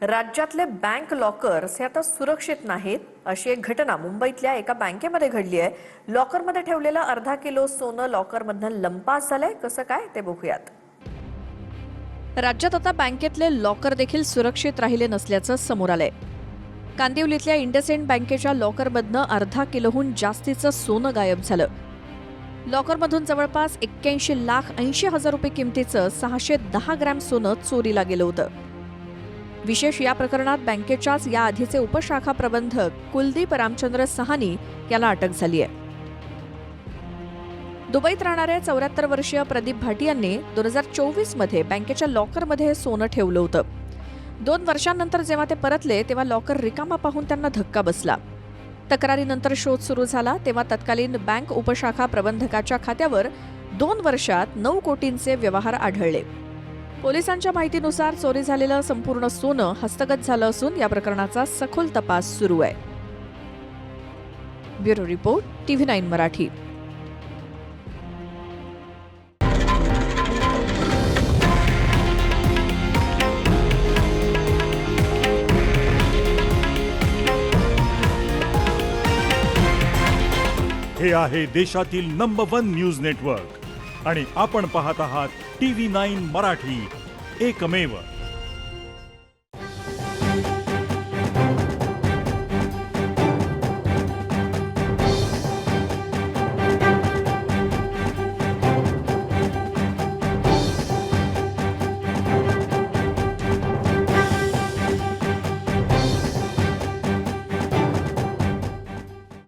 राज्यातले bank lockers हे आता सुरक्षित नाहीत अशी एक घटना मुंबईतल्या एका बँकेमध्ये घडली आहे। लॉकरमध्ये ठेवलेलं अर्धा किलो सोनं लॉकरमधनं लंपास झालंय। कसं काय ते बघूयात। राज्यात आता बँकेतले लॉकर देखील सुरक्षित राहिले नसल्याचं समोर आलंय। कांदिवलीतल्या इंडसइंड बँकेच्या लॉकरमधनं अर्धा किलोहून जास्तीचं सोनं गायब झालं। लॉकरमधून जवळपास 81,80,000 रुपये किमतीचं 610 ग्रॅम सोनं चोरीला गेलं होतं। विशेष या प्रकरणात बँकेच्याच या आधीचे उपशाखा प्रबंधक कुलदीप रामचंद्र सहानी याला अटक झाली आहे। दुबईत राहणाऱ्या 74 वर्षीय प्रदीप भाटियांनी 2024 मध्ये बँकेच्या लॉकरमध्ये सोनं ठेवलं होतं। 2 वर्षांनंतर जेव्हा ते परतले तेव्हा लॉकर रिकामा पाहून त्यांना धक्का बसला। तक्रारीनंतर शोध सुरू झाला तेव्हा तत्कालीन बँक उपशाखा प्रबंधकाच्या खात्यावर 2 वर्षात 9 कोटींचे व्यवहार आढळले। पोलिसांच्या माहितीनुसार चोरी झालेलं संपूर्ण सोनं हस्तगत झालं असून या प्रकरणाचा सखोल तपास सुरू आहे। Bureau report TV9 Marathi. हे आहे देशातील नंबर 1 न्यूज नेटवर्क आणि आपण पाहत आहात TV9 मराठी, एकमेव।